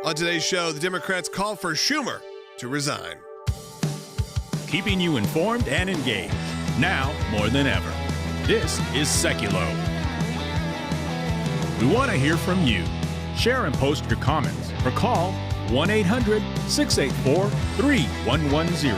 On today's show, the Democrats call for Schumer to resign. Keeping you informed and engaged, now more than ever. This is Sekulow. We want to hear from you. Share and post your comments or call 1-800-684-3110.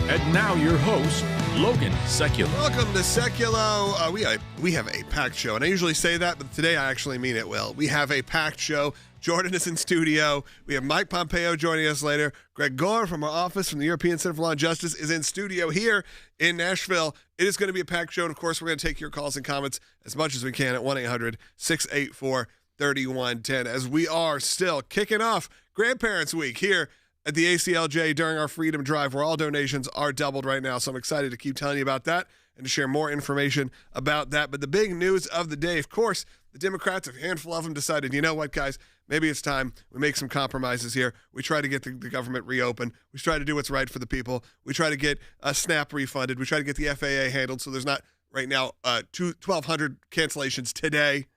And now your host, Logan Sekulow. Welcome to Sekulow. We have a packed show, and I usually say that, but today I actually mean it well. We have a packed show. Jordan is in studio. We have Mike Pompeo joining us later. Greg Gore from our office from the European Center for Law and Justice is in studio here in Nashville. It is going to be a packed show, and of course, we're going to take your calls and comments as much as we can at 1-800-684-3110 as we are still kicking off Grandparents' Week here at the ACLJ during our Freedom Drive, where all donations are doubled right now. So I'm excited to keep telling you about that and to share more information about that. But the big news of the day, of course, the Democrats, a handful of them, decided, you know what, guys, maybe it's time we make some compromises here. We try to get the government reopened. We try to do what's right for the people. We try to get SNAP refunded. We try to get the FAA handled so there's not right now 1,200 cancellations today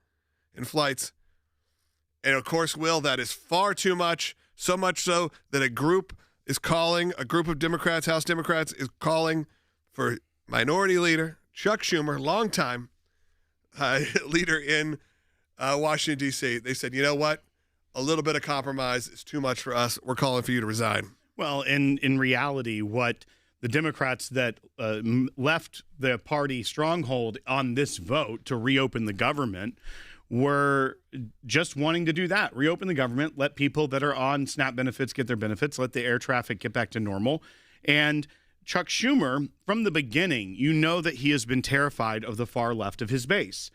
in flights. And, of course, Will, that is far too much. So much so that a group of Democrats, House Democrats, is calling for Minority Leader Chuck Schumer, longtime leader in Washington, D.C. They said, you know what? A little bit of compromise is too much for us. We're calling for you to resign. Well, in reality, what the Democrats that left the party stronghold on this vote to reopen the government were just wanting to do that, reopen the government, let people that are on SNAP benefits get their benefits, let the air traffic get back to normal. And Chuck Schumer, from the beginning, you know that he has been terrified of the far left of his base.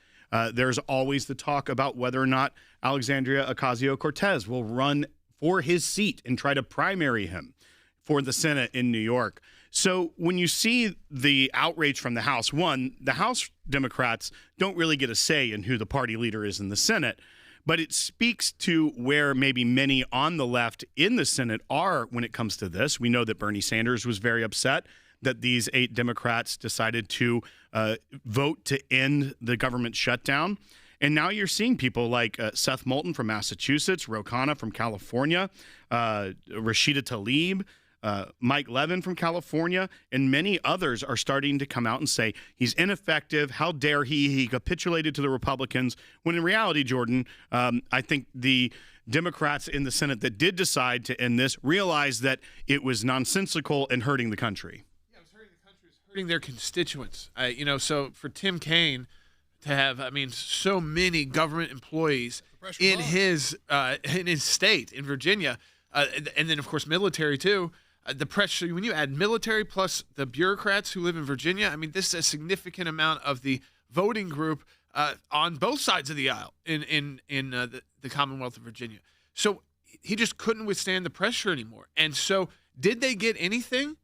There's always the talk about whether or not Alexandria Ocasio-Cortez will run for his seat and try to primary him for the Senate in New York. So when you see the outrage from the House, one, the House Democrats don't really get a say in who the party leader is in the Senate, but it speaks to where maybe many on the left in the Senate are when it comes to this. We know that Bernie Sanders was very upset that these 8 Democrats decided to vote to end the government shutdown. And now you're seeing people like Seth Moulton from Massachusetts, Ro Khanna from California, Rashida Tlaib, Mike Levin from California, and many others are starting to come out and say he's ineffective. How dare he? He capitulated to the Republicans. When in reality, Jordan, I think the Democrats in the Senate that did decide to end this realized that it was nonsensical and hurting the country. Yeah, it was hurting the country. It was hurting their constituents. So for Tim Kaine to have, so many government employees in his state, in Virginia, and then, of course, military, too. The pressure, when you add military plus the bureaucrats who live in Virginia, this is a significant amount of the voting group on both sides of the aisle in the Commonwealth of Virginia. So he just couldn't withstand the pressure anymore. And so did they get anything?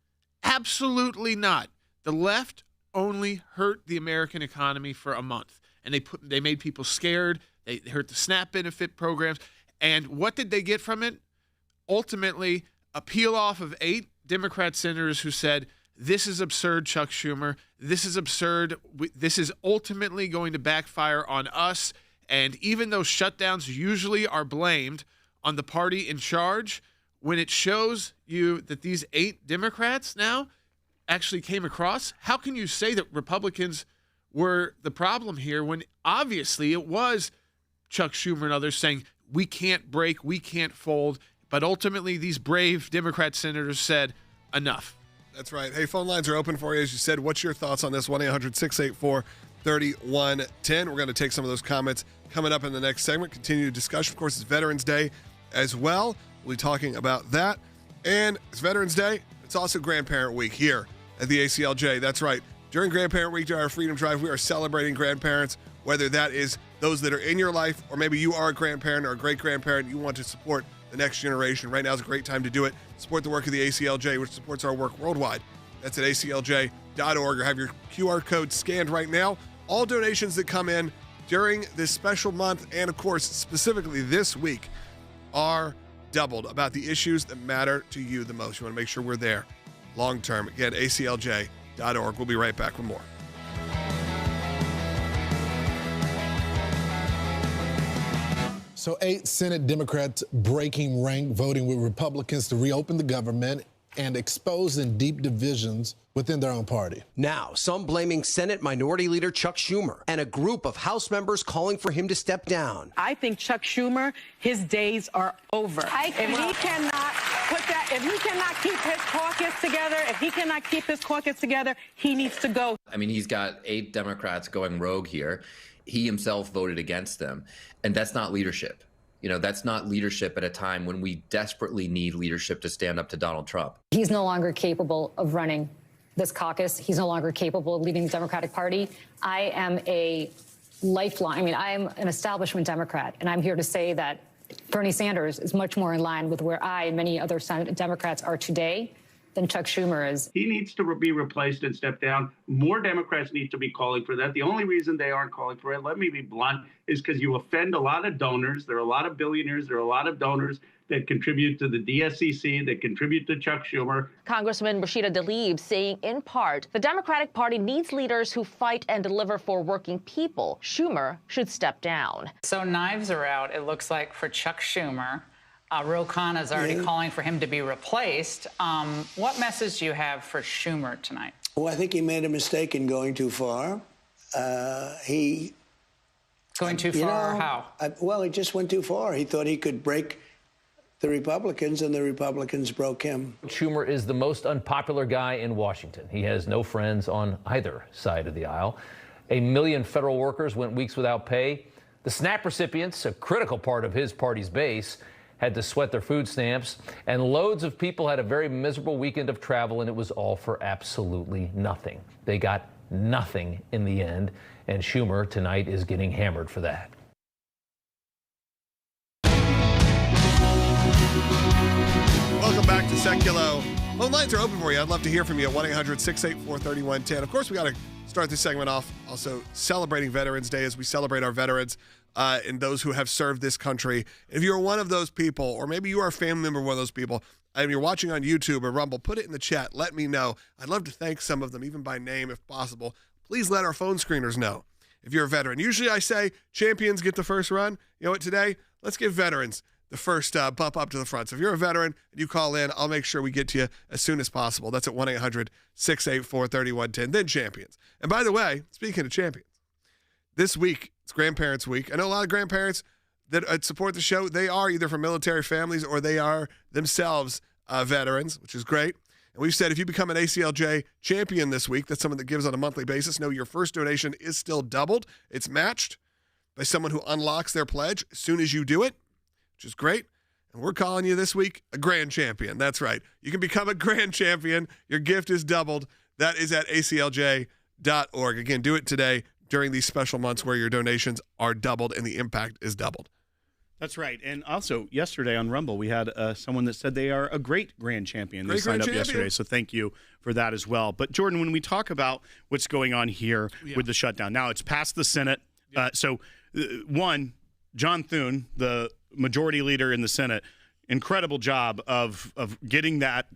Absolutely not. The left only hurt the American economy for a month. And they made people scared. They hurt the SNAP benefit programs. And what did they get from it? Ultimately, a peel-off of 8 Democrat senators who said, this is absurd, Chuck Schumer. This is absurd. This is ultimately going to backfire on us. And even though shutdowns usually are blamed on the party in charge, when it shows you that these 8 Democrats now actually came across, how can you say that Republicans were the problem here when obviously it was Chuck Schumer and others saying, we can't break, we can't fold. But ultimately, these brave Democrat senators said, enough. That's right. Hey, phone lines are open for you. As you said, what's your thoughts on this? 1-800-684-3110. We're going to take some of those comments coming up in the next segment. Continue the discussion. Of course, it's Veterans Day as well. We'll be talking about that. And it's Veterans Day. It's also Grandparent Week here at the ACLJ. That's right. During Grandparent Week, during our Freedom Drive, we are celebrating grandparents, whether that is those that are in your life or maybe you are a grandparent or a great-grandparent. You want to support the next generation. Right now is a great time to do it. Support the work of the ACLJ, which supports our work worldwide. That's at aclj.org, or have your QR code scanned right now. All donations that come in during this special month and, of course, specifically this week are doubled about the issues that matter to you the most. You want to make sure we're there long term. Again, aclj.org. We'll be right back with more. So 8 Senate Democrats breaking rank, voting with Republicans to reopen the government and exposing deep divisions within their own party. Now, some blaming Senate Minority Leader Chuck Schumer and a group of House members calling for him to step down. I think Chuck Schumer, his days are over. If he cannot keep his caucus together, he needs to go. I mean, he's got 8 Democrats going rogue here. He himself voted against them, and that's not leadership. You know, that's not leadership at a time when we desperately need leadership to stand up to Donald Trump. He's no longer capable of running this caucus. He's no longer capable of leading the Democratic Party. I am a lifeline. I mean, I am an establishment Democrat, and I'm here to say that Bernie Sanders is much more in line with where I and many other Senate Democrats are today than Chuck Schumer is. He needs to be replaced and step down. More Democrats need to be calling for that. The only reason they aren't calling for it, let me be blunt, is because you offend a lot of donors. There are a lot of billionaires. There are a lot of donors that contribute to the DSCC, that contribute to Chuck Schumer. Congressman Rashida Tlaib saying, in part, the Democratic Party needs leaders who fight and deliver for working people. Schumer should step down. So knives are out, it looks like, for Chuck Schumer. Ro Khanna is already calling for him to be replaced. What message do you have for Schumer tonight? Well, I think he made a mistake in going too far. Going too far? How? Well, he just went too far. He thought he could break the Republicans, and the Republicans broke him. Schumer is the most unpopular guy in Washington. He has no friends on either side of the aisle. 1 million federal workers went weeks without pay. The SNAP recipients, a critical part of his party's base, had to sweat their food stamps, and loads of people had a very miserable weekend of travel, and it was all for absolutely nothing. They got nothing in the end, and Schumer tonight is getting hammered for that. Welcome back to Sekulow. Phone lines are open for you. I'd love to hear from you at 1-800-684-3110. Of course, we got to start this segment off also celebrating Veterans Day as we celebrate our veterans and those who have served this country. If you're one of those people, or maybe you are a family member of one of those people, and you're watching on YouTube or Rumble, put it in the chat. Let me know. I'd love to thank some of them, even by name if possible. Please let our phone screeners know if you're a veteran. Usually I say champions get the first run. You know what, today, let's give veterans the first bump up to the front. So if you're a veteran and you call in, I'll make sure we get to you as soon as possible. That's at 1-800-684-3110. Then champions. And by the way, speaking of champions, this week, it's Grandparents' Week. I know a lot of grandparents that support the show. They are either from military families or they are themselves veterans, which is great. And we've said if you become an ACLJ champion this week, that's someone that gives on a monthly basis, know your first donation is still doubled. It's matched by someone who unlocks their pledge as soon as you do it, which is great. And we're calling you this week a grand champion. That's right. You can become a grand champion. Your gift is doubled. That is at aclj.org. Again, do it today during these special months where your donations are doubled and the impact is doubled. That's right. And also, yesterday on Rumble, we had someone that said they are a great grand champion. They signed up yesterday, so thank you for that as well. But, Jordan, when we talk about what's going on here with the shutdown, now it's passed the Senate. One, John Thune, the majority leader in the Senate, incredible job of getting that,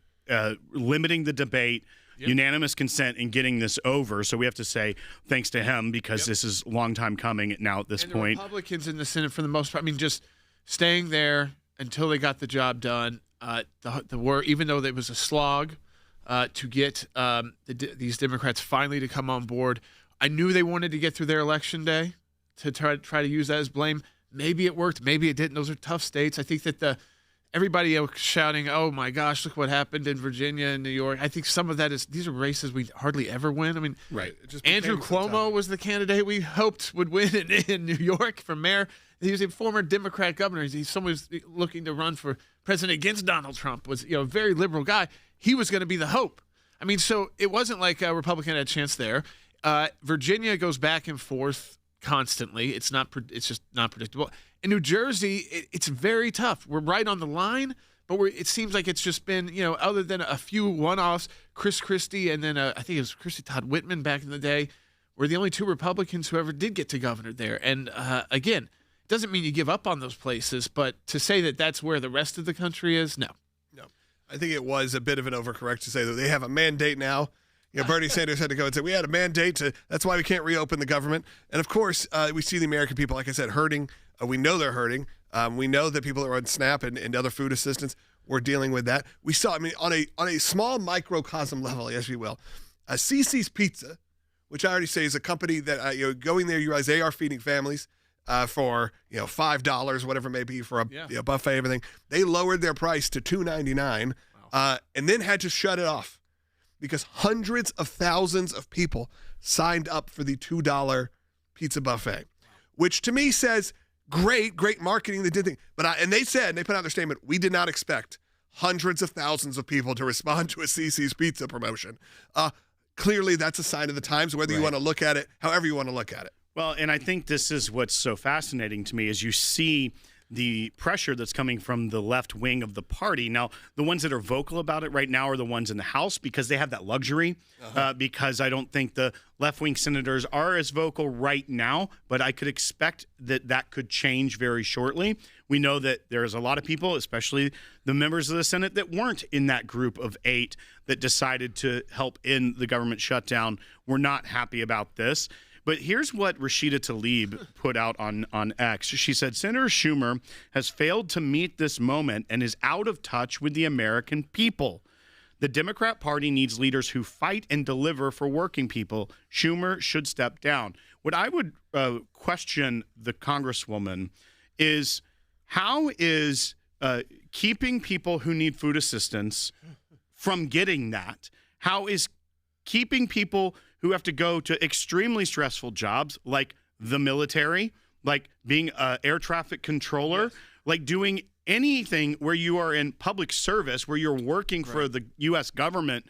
limiting the debate, unanimous consent, and getting this over. So we have to say thanks to him because this is a long time coming now at this point. The Republicans in the Senate, for the most part, I mean, just staying there until they got the job done. The work, even though it was a slog to get these Democrats finally to come on board. I knew they wanted to get through their election day to try to use that as blame. Maybe it worked. Maybe it didn't. Those are tough states. I think that everybody shouting, oh, my gosh, look what happened in Virginia and New York. I think some of that is these are races we hardly ever win. I mean, Andrew Cuomo was the candidate we hoped would win in New York for mayor. He was a former Democrat governor. He's someone who's looking to run for president against Donald Trump, was a very liberal guy. He was going to be the hope. I mean, so it wasn't like a Republican had a chance there. Virginia goes back and forth constantly. It's just not predictable. In New Jersey, it's very tough. We're right on the line, but it seems like it's just been, other than a few one-offs, Chris Christie and then I think it was Christie Todd Whitman back in the day, were the only two Republicans who ever did get to governor there. And again, it doesn't mean you give up on those places, but to say that that's where the rest of the country is, no. I think it was a bit of an overcorrect to say that they have a mandate now. Bernie Sanders had to go and say, we had a mandate that's why we can't reopen the government. And of course, we see the American people, like I said, hurting. We know they're hurting. We know that people that are on SNAP and other food assistance were dealing with that. We saw, I mean, on a small microcosm level, as you will, CC's Pizza, which I already say is a company that going there, you realize they are feeding families for $5, whatever it may be, for a buffet, everything. They lowered their price to $2.99 and then had to shut it off because hundreds of thousands of people signed up for the $2 pizza buffet, which to me says great marketing. They did things, and they put out their statement, we did not expect hundreds of thousands of people to respond to a CC's Pizza promotion. Clearly, that's a sign of the times, whether you want to look at it, however you want to look at it. Well, and I think this is what's so fascinating to me is you see the pressure that's coming from the left wing of the party. Now, the ones that are vocal about it right now are the ones in the House because they have that luxury, because I don't think the left-wing senators are as vocal right now, but I could expect that could change very shortly. We know that there's a lot of people, especially the members of the Senate, that weren't in that group of 8 that decided to help end the government shutdown. We're not happy about this. But here's what Rashida Tlaib put out on X. She said, Senator Schumer has failed to meet this moment and is out of touch with the American people. The Democrat Party needs leaders who fight and deliver for working people. Schumer should step down. What I would question the Congresswoman is how is keeping people who need food assistance from getting that? How is keeping people who have to go to extremely stressful jobs like the military, like being an air traffic controller, like doing anything where you are in public service, where you're working for the U.S. government,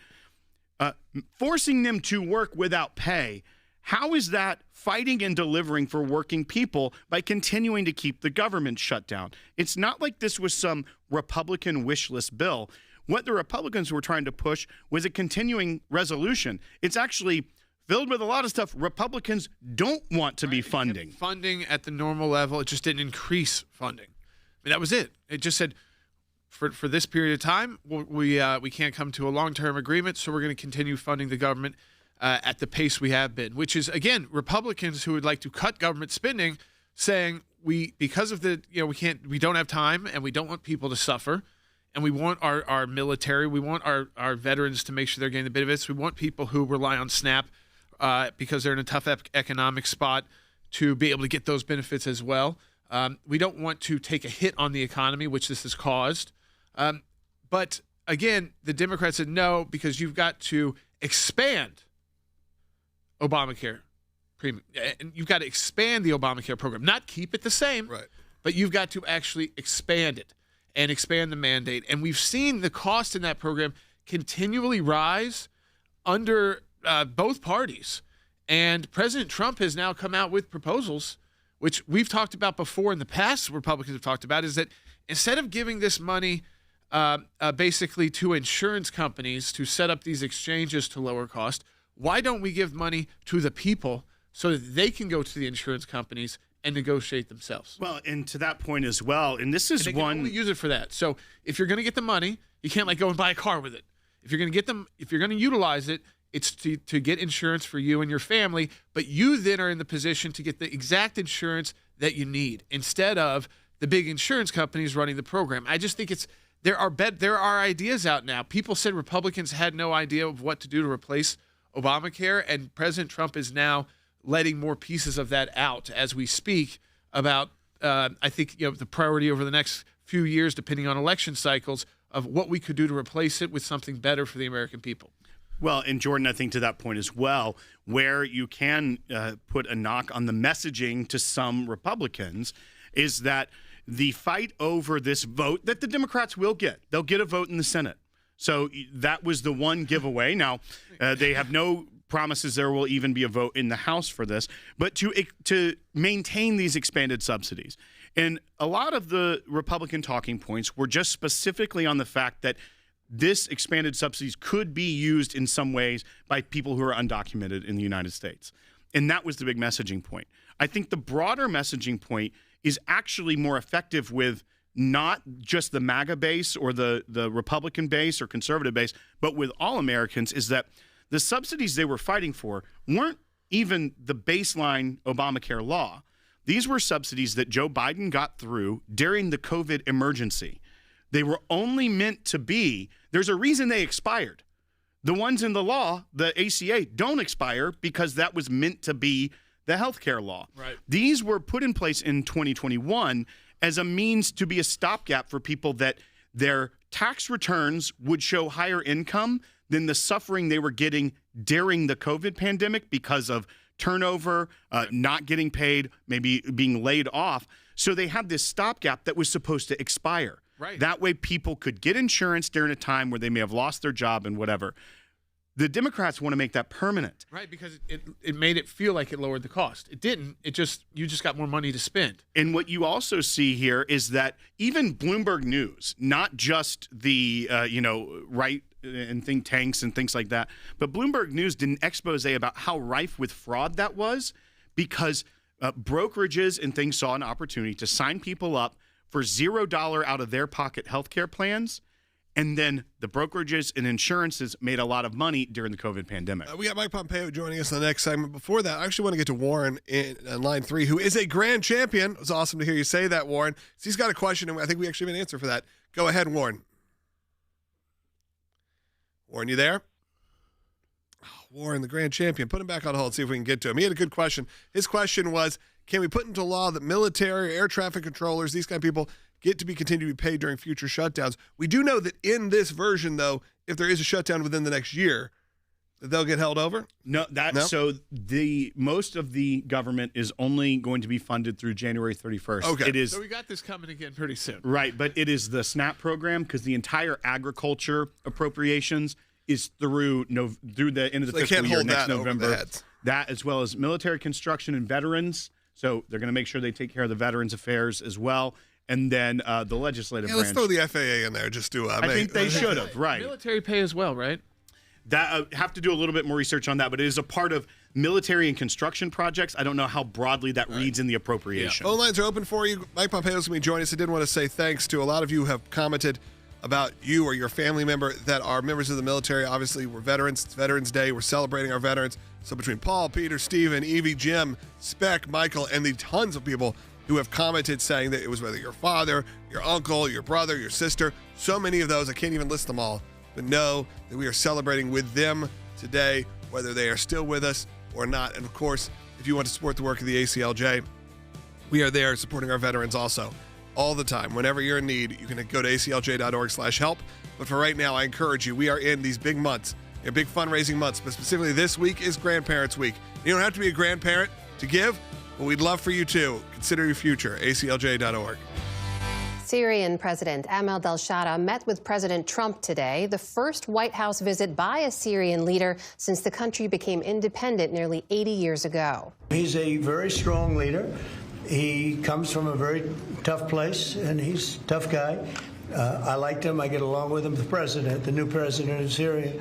forcing them to work without pay? How is that fighting and delivering for working people by continuing to keep the government shut down? It's not like this was some Republican wish list bill. What the Republicans were trying to push was a continuing resolution. It's actually filled with a lot of stuff Republicans don't want to be funding. Funding at the normal level, it just didn't increase funding. I mean, that was it. It just said, for this period of time, we can't come to a long-term agreement, so we're going to continue funding the government at the pace we have been, which is, again, Republicans who would like to cut government spending saying because of the, we don't have time and we don't want people to suffer. And we want our military, we want our veterans to make sure they're getting the benefits. We want people who rely on SNAP because they're in a tough economic spot to be able to get those benefits as well. We don't want to take a hit on the economy, which this has caused. But again, the Democrats said no, because you've got to expand Obamacare premium. And you've got to expand the Obamacare program, not keep it the same, but you've got to actually expand it and expand the mandate. And we've seen the cost in that program continually rise under both parties. And President Trump has now come out with proposals, which we've talked about before in the past, Republicans have talked about, is that instead of giving this money basically to insurance companies to set up these exchanges to lower cost, why don't we give money to the people so that they can go to the insurance companies and negotiate themselves? Well, and to that point as well, and this is and they can only use it for that. So if you're going to get the money, you can't go and buy a car with it. If you're going to get them, if you're going to utilize it, it's to get insurance for you and your family, but you then are in the position to get the exact insurance that you need instead of the big insurance companies running the program. I just think there are ideas out now. People said Republicans had no idea of what to do to replace Obamacare, and President Trump is now letting more pieces of that out as we speak about, I think, the priority over the next few years, depending on election cycles, of what we could do to replace it with something better for the American people. Well, and Jordan, I think to that point as well, where you can put a knock on the messaging to some Republicans is that the fight over this vote that the Democrats will get, they'll get a vote in the Senate. So that was the one giveaway. Now, they have no promises there will even be a vote in the House for this, but to maintain these expanded subsidies. And a lot of the Republican talking points were just specifically on the fact that this expanded subsidies could be used in some ways by people who are undocumented in the United States. And that was the big messaging point. I think the broader messaging point is actually more effective with not just the MAGA base or the Republican base or conservative base, but with all Americans, is that the subsidies they were fighting for weren't even the baseline Obamacare law. These were subsidies that Joe Biden got through during the COVID emergency. They were only meant to be, there's a reason they expired. The ones in the law, the ACA, don't expire because that was meant to be the healthcare law. Right. These were put in place in 2021 as a means to be a stopgap for people that their tax returns would show higher income than the suffering they were getting during the COVID pandemic because of turnover, not getting paid, maybe being laid off. So they had this stopgap that was supposed to expire. Right. That way people could get insurance during a time where they may have lost their job and whatever. The Democrats want to make that permanent. Right, because it made it feel like it lowered the cost. It didn't. You just got more money to spend. And what you also see here is that even Bloomberg News, not just the right and think tanks and things like that, but Bloomberg News did an expose about how rife with fraud that was, because brokerages and things saw an opportunity to sign people up for $0 out of their pocket healthcare plans. And then the brokerages and insurances made a lot of money during the COVID pandemic. We got Mike Pompeo joining us in the next segment. Before that, I actually want to get to Warren in line 3, who is a grand champion. It was awesome to hear you say that, Warren. So he's got a question, and I think we actually have an answer for that. Go ahead, Warren. Warren, you there? Oh, Warren, the grand champion. Put him back on hold, see if we can get to him. He had a good question. His question was, can we put into law that military, air traffic controllers, these kind of people get to be continue to be paid during future shutdowns? We do know that in this version, though, if there is a shutdown within the next year, that they'll get held over? So the most of the government is only going to be funded through January 31st. Okay. So we got this coming again pretty soon. Right, but it is the SNAP program, because the entire agriculture appropriations is through the end of the fiscal year next November. That, as well as military construction and veterans. So they're going to make sure they take care of the Veterans Affairs as well. And then the legislative branch. Let's throw the FAA in there just to I think they should have, right. Military pay as well, right? That have to do a little bit more research on that, but it is a part of military and construction projects. I don't know how broadly that reads in the appropriation. Phone lines are open for you. Mike Pompeo is going to be joining us. I did want to say thanks to a lot of you who have commented about you or your family member that are members of the military. Obviously, we're veterans. It's Veterans Day. We're celebrating our veterans. So between Paul, Peter, Steven, Evie, Jim, Speck, Michael, and the tons of people who have commented saying that it was whether your father, your uncle, your brother, your sister, so many of those, I can't even list them all, but know that we are celebrating with them today, whether they are still with us or not. And of course, if you want to support the work of the ACLJ, we are there supporting our veterans also all the time. Whenever you're in need, you can go to aclj.org/help. But for right now, I encourage you, we are in these big months, big fundraising months, but specifically this week is Grandparents' Week. You don't have to be a grandparent to give, but we'd love for you to. Consider your future, aclj.org. Syrian President Ahmed al-Sharaa met with President Trump today, the first White House visit by a Syrian leader since the country became independent nearly 80 years ago. He's a very strong leader. He comes from a very tough place, and he's a tough guy. I liked him. I get along with him, the new president of Syria.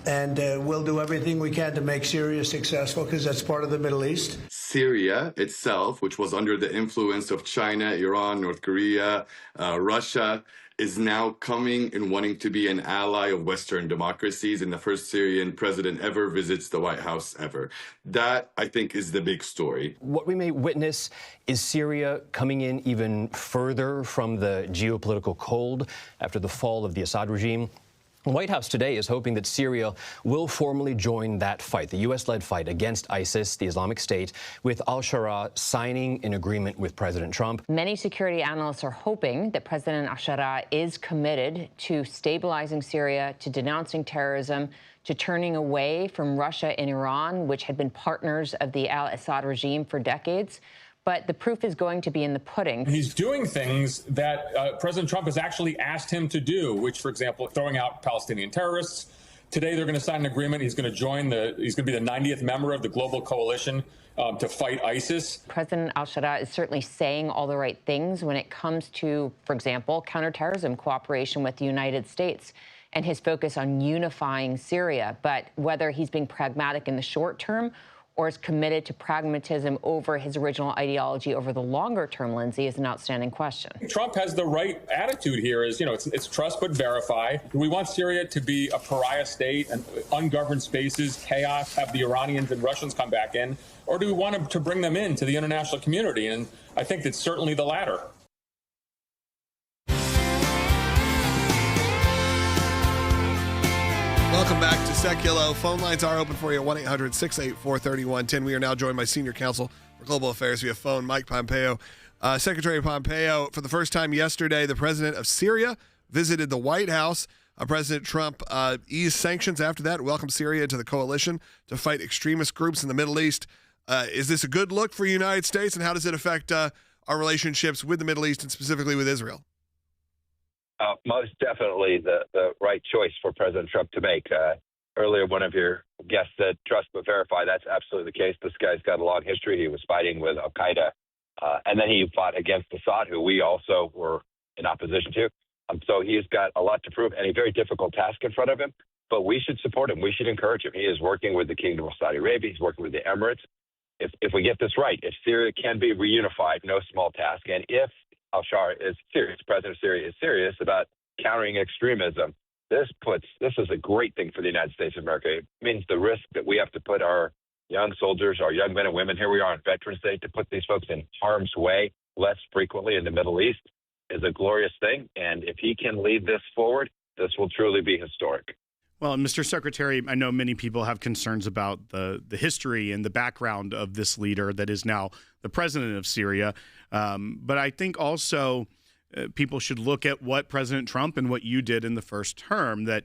And we'll do everything we can to make Syria successful, because that's part of the Middle East. Syria itself, which was under the influence of China, Iran, North Korea, Russia, is now coming and wanting to be an ally of Western democracies, and the first Syrian president ever visits the White House ever. That, I think, is the big story. What we may witness is Syria coming in even further from the geopolitical cold after the fall of the Assad regime. The White House today is hoping that Syria will formally join that fight, the U.S.-led fight against ISIS, the Islamic State, with al-Sharaa signing an agreement with President Trump. Many security analysts are hoping that President al-Sharaa is committed to stabilizing Syria, to denouncing terrorism, to turning away from Russia and Iran, which had been partners of the al-Assad regime for decades. But the proof is going to be in the pudding. He's doing things that President Trump has actually asked him to do, which, for example, throwing out Palestinian terrorists. Today, they're going to sign an agreement. He's going to he's going to be the 90th member of the global coalition to fight ISIS. President al-Sharaa is certainly saying all the right things when it comes to, for example, counterterrorism cooperation with the United States and his focus on unifying Syria. But whether he's being pragmatic in the short term or is committed to pragmatism over his original ideology over the longer term, Lindsay, is an outstanding question. Trump has the right attitude here is, it's trust but verify. We want Syria to be a pariah state and ungoverned spaces, chaos, have the Iranians and Russians come back in, or do we want to bring them into the international community? And I think it's certainly the latter. Welcome back to Sekulow. Phone lines are open for you at 1-800-684-3110. We are now joined by Senior Counsel for Global Affairs via phone, Mike Pompeo. Secretary Pompeo, for the first time yesterday, the president of Syria visited the White House. President Trump eased sanctions after that, welcomed Syria into the coalition to fight extremist groups in the Middle East. Is this a good look for the United States, and how does it affect our relationships with the Middle East and specifically with Israel? Most definitely the right choice for President Trump to make. Earlier, one of your guests said trust but verify. That's absolutely the case. This guy's got a long history. He was fighting with al-Qaeda, and then he fought against Assad, who we also were in opposition to. So he's got a lot to prove and a very difficult task in front of him. But we should support him. We should encourage him. He is working with the Kingdom of Saudi Arabia. He's working with the Emirates. If we get this right, if Syria can be reunified, no small task, and if al-Shar is serious, President of Syria is serious about countering extremism, this is a great thing for the United States of America. It means the risk that we have to put our young soldiers, our young men and women, here we are on Veterans Day, to put these folks in harm's way less frequently in the Middle East is a glorious thing. And if he can lead this forward, this will truly be historic. Well, Mr. Secretary, I know many people have concerns about the history and the background of this leader that is now the president of Syria. But I think also people should look at what President Trump and what you did in the first term, that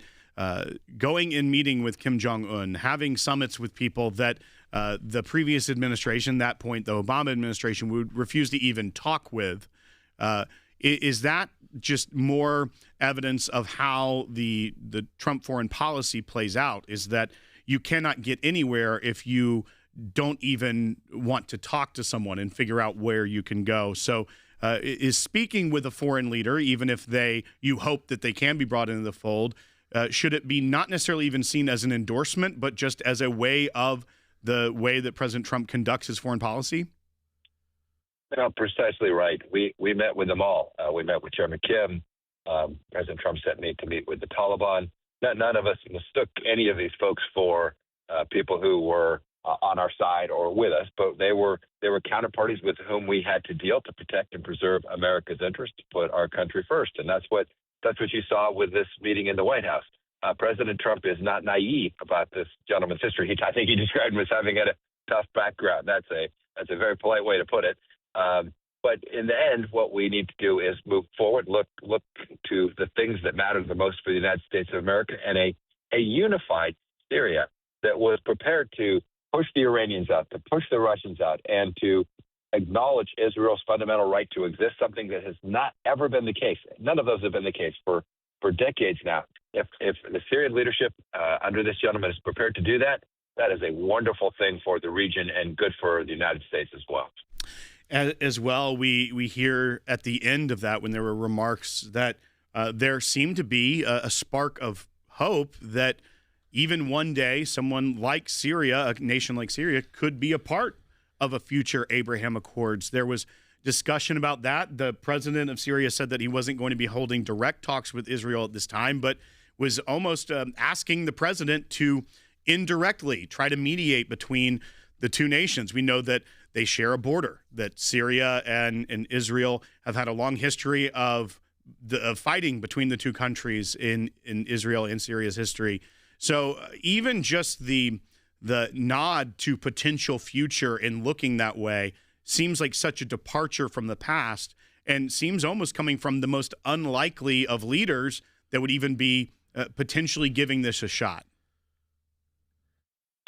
going and meeting with Kim Jong-un, having summits with people that the previous administration, that point, the Obama administration, would refuse to even talk with. Is that just more evidence of how the Trump foreign policy plays out, is that you cannot get anywhere if you don't even want to talk to someone and figure out where you can go. So is speaking with a foreign leader, even if you hope that they can be brought into the fold, should it be not necessarily even seen as an endorsement, but just as a way of the way that President Trump conducts his foreign policy? Precisely right. We met with them all. We met with Chairman Kim. President Trump sent me to meet with the Taliban. None of us mistook any of these folks for people who were on our side or with us, but they were counterparties with whom we had to deal to protect and preserve America's interest, to put our country first. And that's what you saw with this meeting in the White House. President Trump is not naive about this gentleman's history. I think he described him as having had a tough background. That's a very polite way to put it. But in the end, what we need to do is move forward, look to the things that matter the most for the United States of America, and a unified Syria that was prepared to push the Iranians out, to push the Russians out, and to acknowledge Israel's fundamental right to exist, something that has not ever been the case. None of those have been the case for decades now. If the Syrian leadership under this gentleman is prepared to do that, that is a wonderful thing for the region and good for the United States as well. As well, we hear at the end of that, when there were remarks, that there seemed to be a spark of hope that even one day someone like Syria, a nation like Syria, could be a part of a future Abraham Accords. There was discussion about that. The president of Syria said that he wasn't going to be holding direct talks with Israel at this time, but was almost asking the president to indirectly try to mediate between the two nations. We know that they share a border, that Syria and Israel have had a long history of fighting between the two countries in Israel and Syria's history. So even just the nod to potential future and looking that way seems like such a departure from the past, and seems almost coming from the most unlikely of leaders that would even be potentially giving this a shot.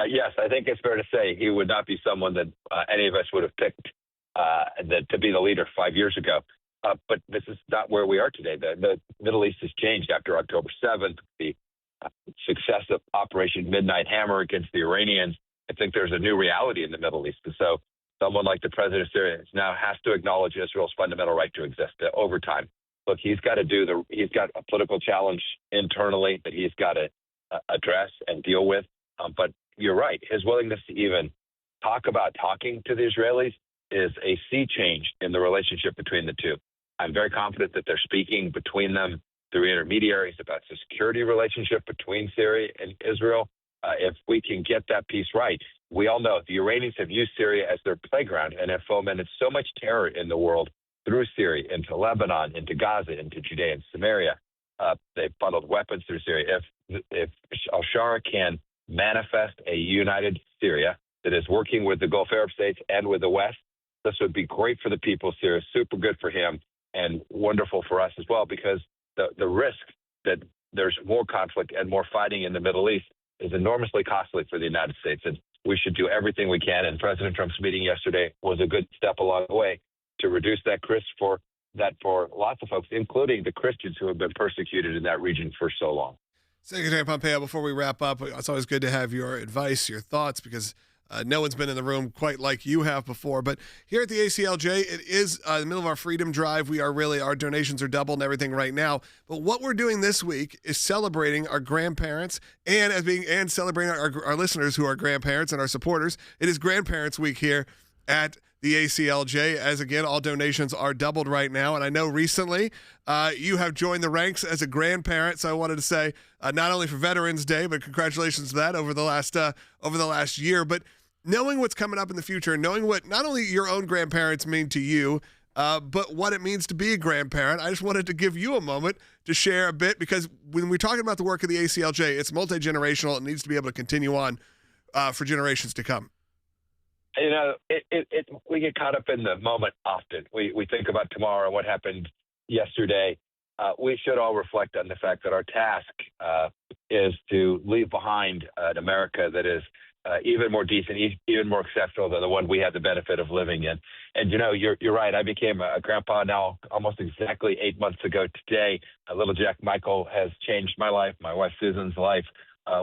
Yes, I think it's fair to say he would not be someone that any of us would have picked to be the leader 5 years ago. But this is not where we are today. The Middle East has changed after October 7th, the success of Operation Midnight Hammer against the Iranians. I think there's a new reality in the Middle East. And so someone like the president of Syria now has to acknowledge Israel's fundamental right to exist over time. Look, he's got a political challenge internally that he's got to address and deal with. But you're right. His willingness to even talk about talking to the Israelis is a sea change in the relationship between the two. I'm very confident that they're speaking between them through intermediaries about the security relationship between Syria and Israel. If we can get that piece right, we all know the Iranians have used Syria as their playground and have fomented so much terror in the world through Syria, into Lebanon, into Gaza, into Judea and Samaria. They've funneled weapons through Syria. If al-Shara can manifest a united Syria that is working with the Gulf Arab states and with the West, this would be great for the people of Syria, super good for him, and wonderful for us as well, because the risk that there's more conflict and more fighting in the Middle East is enormously costly for the United States. And we should do everything we can. And President Trump's meeting yesterday was a good step along the way to reduce that risk for lots of folks, including the Christians who have been persecuted in that region for so long. Secretary Pompeo, before we wrap up, it's always good to have your advice, your thoughts, because no one's been in the room quite like you have before. But here at the ACLJ, it is the middle of our Freedom Drive. Our donations are doubled and everything right now. But what we're doing this week is celebrating our grandparents and celebrating our listeners who are grandparents and our supporters. It is Grandparents Week here at the ACLJ, as again, all donations are doubled right now. And I know recently you have joined the ranks as a grandparent. So I wanted to say not only for Veterans Day, but congratulations to that over the last year. But knowing what's coming up in the future, knowing what not only your own grandparents mean to you, but what it means to be a grandparent, I just wanted to give you a moment to share a bit, because when we're talking about the work of the ACLJ, it's multi-generational. It needs to be able to continue on for generations to come. You know, we get caught up in the moment often. We think about tomorrow and what happened yesterday. We should all reflect on the fact that our task is to leave behind an America that is even more decent, even more exceptional than the one we had the benefit of living in. And, you know, you're right. I became a grandpa now almost exactly 8 months ago today. Little Jack Michael has changed my life, my wife Susan's life.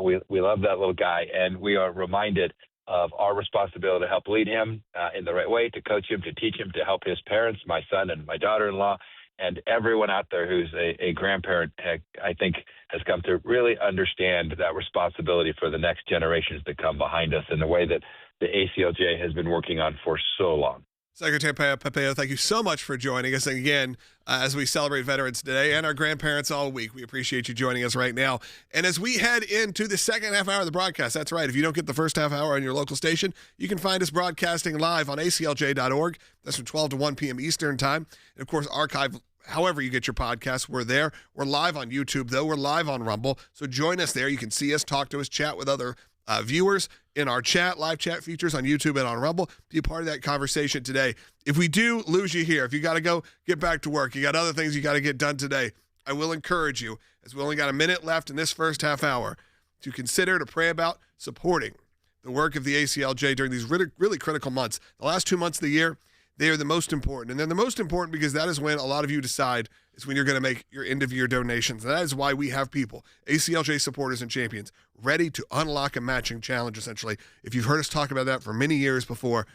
We love that little guy, and we are reminded of our responsibility to help lead him in the right way, to coach him, to teach him, to help his parents, my son and my daughter-in-law, and everyone out there who's a grandparent, I think, has come to really understand that responsibility for the next generations that come behind us in the way that the ACLJ has been working on for so long. Secretary Pompeo, thank you so much for joining us again as we celebrate Veterans Day and our grandparents all week. We appreciate you joining us right now. And as we head into the second half hour of the broadcast, that's right, if you don't get the first half hour on your local station, you can find us broadcasting live on aclj.org. That's from 12 to 1 p.m. Eastern time. And, of course, archive however you get your podcasts. We're there. We're live on YouTube, though. We're live on Rumble. So join us there. You can see us, talk to us, chat with other viewers in our live chat features on YouTube and on Rumble. Be a part of that conversation today. If we do lose you here, if you got to go get back to work, you got other things you got to get done today, I will encourage you, as we only got a minute left in this first half hour, to consider, to pray about supporting the work of the ACLJ during these really, really critical months. The last 2 months of the year, they are the most important. And they're the most important because that is when a lot of you decide is when you're going to make your end-of-year donations. And that is why we have people, ACLJ supporters and champions, ready to unlock a matching challenge, essentially. If you've heard us talk about that for many years before,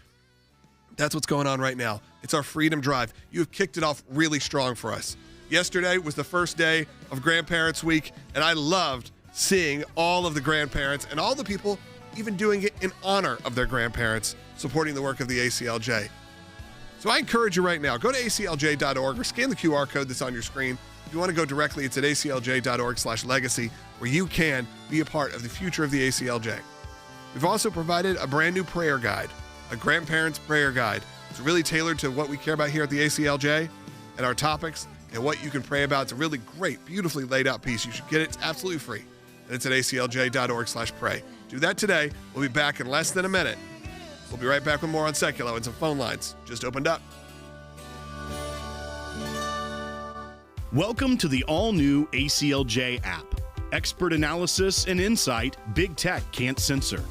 that's what's going on right now. It's our Freedom Drive. You have kicked it off really strong for us. Yesterday was the first day of Grandparents Week, and I loved seeing all of the grandparents and all the people even doing it in honor of their grandparents, supporting the work of the ACLJ. So I encourage you right now, go to aclj.org or scan the QR code that's on your screen. If you want to go directly, it's at aclj.org/legacy, where you can be a part of the future of the ACLJ. We've also provided a brand new prayer guide, a grandparents prayer guide. It's really tailored to what we care about here at the ACLJ and our topics and what you can pray about. It's a really great, beautifully laid out piece. You should get it. It's absolutely free. And it's at aclj.org/pray. Do that today. We'll be back in less than a minute. We'll be right back with more on Sekulow, and some phone lines just opened up. Welcome to the all-new ACLJ app. Expert analysis and insight big tech can't censor.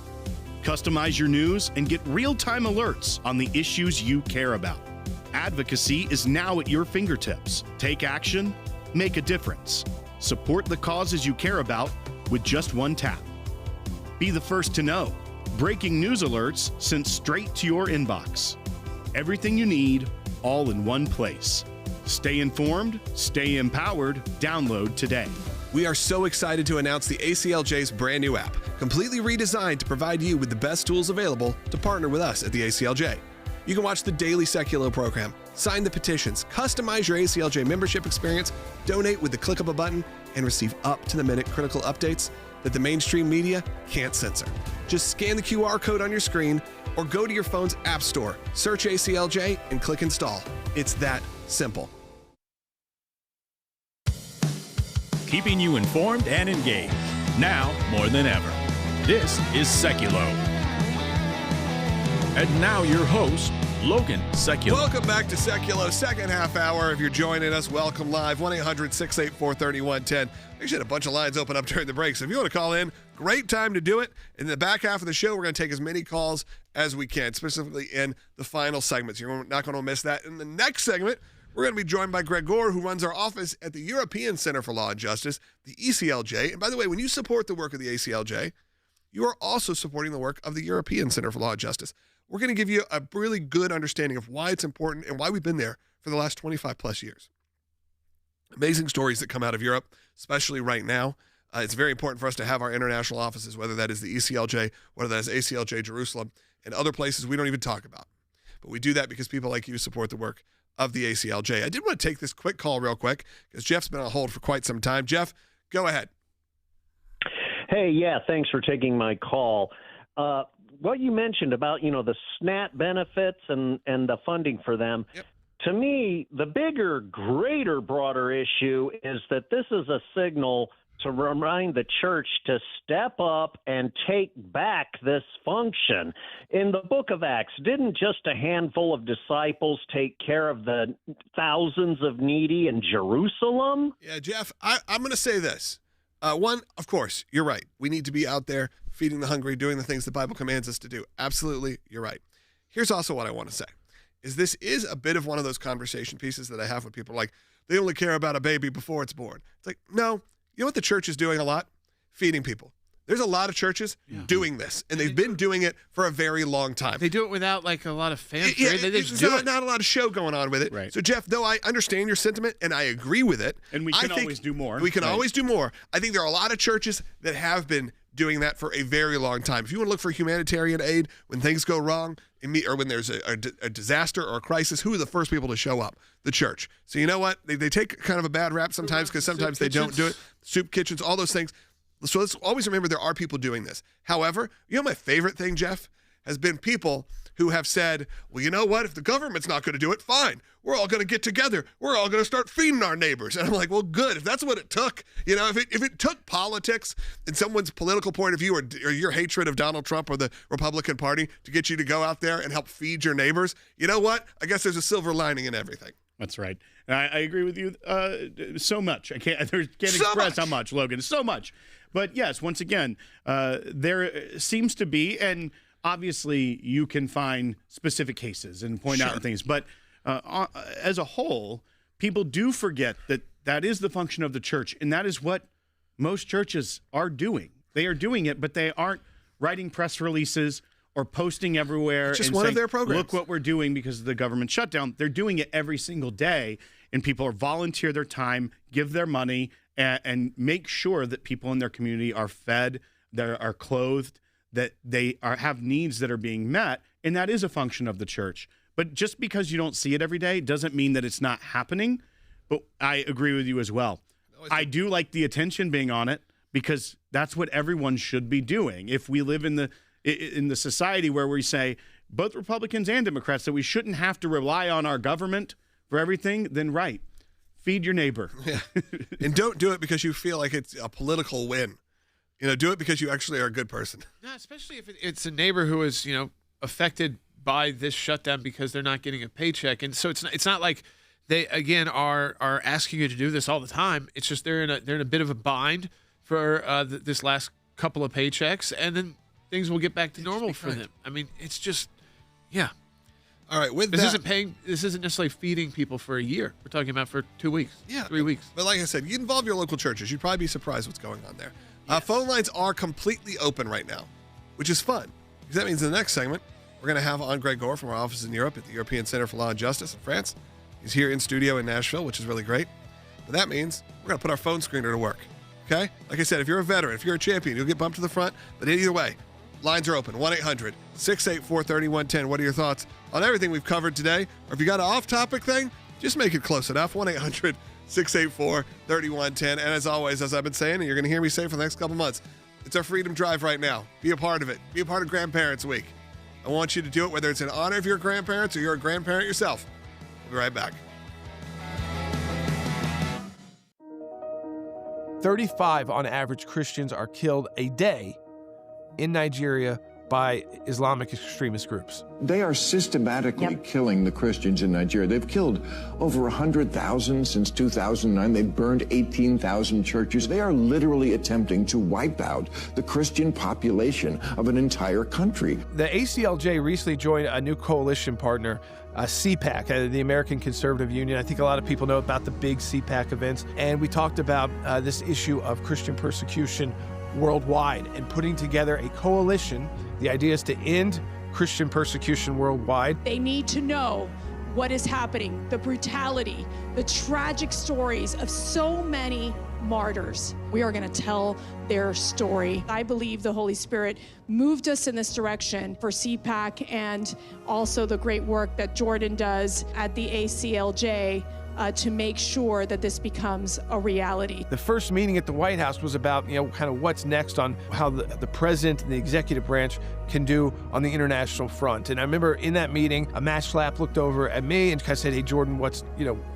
Customize your news and get real-time alerts on the issues you care about. Advocacy is now at your fingertips. Take action, make a difference. Support the causes you care about with just one tap. Be the first to know. Breaking news alerts sent straight to your inbox. Everything you need, all in one place. Stay informed, stay empowered. Download today. We are so excited to announce the ACLJ's brand new app completely redesigned to provide you with the best tools available to partner with us at the ACLJ. You can watch the daily Sekulow program, sign the petitions, customize your ACLJ membership experience, donate with the click of a button, and receive up-to-the-minute critical updates that the mainstream media can't censor. Just scan the QR code on your screen or go to your phone's app store, search ACLJ, and click install. It's that simple. Keeping you informed and engaged, now more than ever. This is Sekulow. And now your host, Logan Sekulow. Welcome back to Sekulow, second half hour. If you're joining us, welcome live, 1-800-684-3110. Actually had a bunch of lines open up during the break, so if you want to call in, great time to do it. In the back half of the show, we're going to take as many calls as we can, specifically in the final segments. You're not going to miss that. In the next segment, we're going to be joined by Greg Gore, who runs our office at the European Center for Law and Justice, the ACLJ. And by the way, when you support the work of the ACLJ, you are also supporting the work of the European Center for Law and Justice. We're going to give you a really good understanding of why it's important and why we've been there for the last 25 plus years. Amazing stories that come out of Europe, especially right now. It's very important for us to have our international offices, whether that is the ACLJ, whether that is ACLJ Jerusalem, and other places we don't even talk about. But we do that because people like you support the work of the ACLJ. I did want to take this quick call real quick because Jeff's been on hold for quite some time. Jeff, go ahead. Hey, yeah, thanks for taking my call. What you mentioned about, the SNAP benefits and the funding for them, to me, the bigger, greater, broader issue is that this is a signal to remind the church to step up and take back this function. In the book of Acts, didn't just a handful of disciples take care of the thousands of needy in Jerusalem? Yeah, Jeff, I'm going to say this. One, of course, you're right. We need to be out there feeding the hungry, doing the things the Bible commands us to do. Absolutely, you're right. Here's also what I want to say, is this is a bit of one of those conversation pieces that I have with people like, they only care about a baby before it's born. It's like, no, you know what the church is doing a lot? Feeding people. There's a lot of churches doing this, and they've been doing it for a very long time. They do it without like a lot of fanfare. They just do it. Not a lot of show going on with it. Right. So, Jeff, though I understand your sentiment, and I agree with it. And we can always do more. We can always do more. I think there are a lot of churches that have been doing that for a very long time. If you want to look for humanitarian aid when things go wrong, or when there's a disaster or a crisis, who are the first people to show up? The church. So you know what? They take kind of a bad rap sometimes because sometimes they don't do it. Soup kitchens, all those things. So let's always remember there are people doing this. However, you know my favorite thing, Jeff, has been people who have said, well, you know what? If the government's not going to do it, fine. We're all going to get together. We're all going to start feeding our neighbors. And I'm like, well, good. If that's what it took, if it took politics and someone's political point of view or your hatred of Donald Trump or the Republican Party to get you to go out there and help feed your neighbors, you know what? I guess there's a silver lining in everything. That's right. And I agree with you so much. I can't express how much, Logan. So much. But yes, once again, there seems to be, and obviously you can find specific cases and point out things, but as a whole, people do forget that that is the function of the church, and that is what most churches are doing. They are doing it, but they aren't writing press releases or posting everywhere. It's just and one saying, of their programs. Look what we're doing because of the government shutdown. They're doing it every single day, and people are volunteer their time, give their money, and make sure that people in their community are fed, that are clothed, that they have needs that are being met, and that is a function of the church. But just because you don't see it every day doesn't mean that it's not happening. But I agree with you as well. I do like the attention being on it because that's what everyone should be doing. If we live in the society where we say, both Republicans and Democrats, that we shouldn't have to rely on our government for everything, then right, feed your neighbor. Yeah. And don't do it because you feel like it's a political win. Do it because you actually are a good person. No, especially if it's a neighbor who is, affected by this shutdown because they're not getting a paycheck. And so it's not like they, again, are asking you to do this all the time. It's just they're in a bit of a bind for this last couple of paychecks, and then things will get back to normal for them. I mean, it's just, yeah. All right, this isn't necessarily feeding people for a year. We're talking about for 2 weeks, 3 weeks. But like I said, you involve your local churches. You'd probably be surprised what's going on there. Phone lines are completely open right now, which is fun. Because that means in the next segment, we're going to have on Greg Gore from our office in Europe at the European Center for Law and Justice in France. He's here in studio in Nashville, which is really great. But that means we're going to put our phone screener to work. Okay? Like I said, if you're a veteran, if you're a champion, you'll get bumped to the front. But either way, lines are open. 1-800-684-3110. What are your thoughts on everything we've covered today? Or if you got an off-topic thing, just make it close enough. 1-800-684-3110. And as always, as I've been saying, and you're going to hear me say for the next couple months, it's our Freedom Drive right now. Be a part of it. Be a part of Grandparents Week. I want you to do it, whether it's in honor of your grandparents or you're a grandparent yourself. We'll be right back. 35 on average Christians are killed a day in Nigeria by Islamic extremist groups. They are systematically killing the Christians in Nigeria. They've killed over 100,000 since 2009. They've burned 18,000 churches. They are literally attempting to wipe out the Christian population of an entire country. The ACLJ recently joined a new coalition partner, CPAC, the American Conservative Union. I think a lot of people know about the big CPAC events. And we talked about this issue of Christian persecution worldwide and putting together a coalition. The idea is to end Christian persecution worldwide. They need to know what is happening, the brutality, the tragic stories of so many martyrs. We are going to tell their story. I believe the Holy Spirit moved us in this direction for CPAC and also the great work that Jordan does at the ACLJ to make sure that this becomes a reality. The first meeting at the White House was about, kind of what's next on how the president and the executive branch can do on the international front. And I remember in that meeting, Matt Schlapp looked over at me and kind of said, "Hey, Jordan, what's,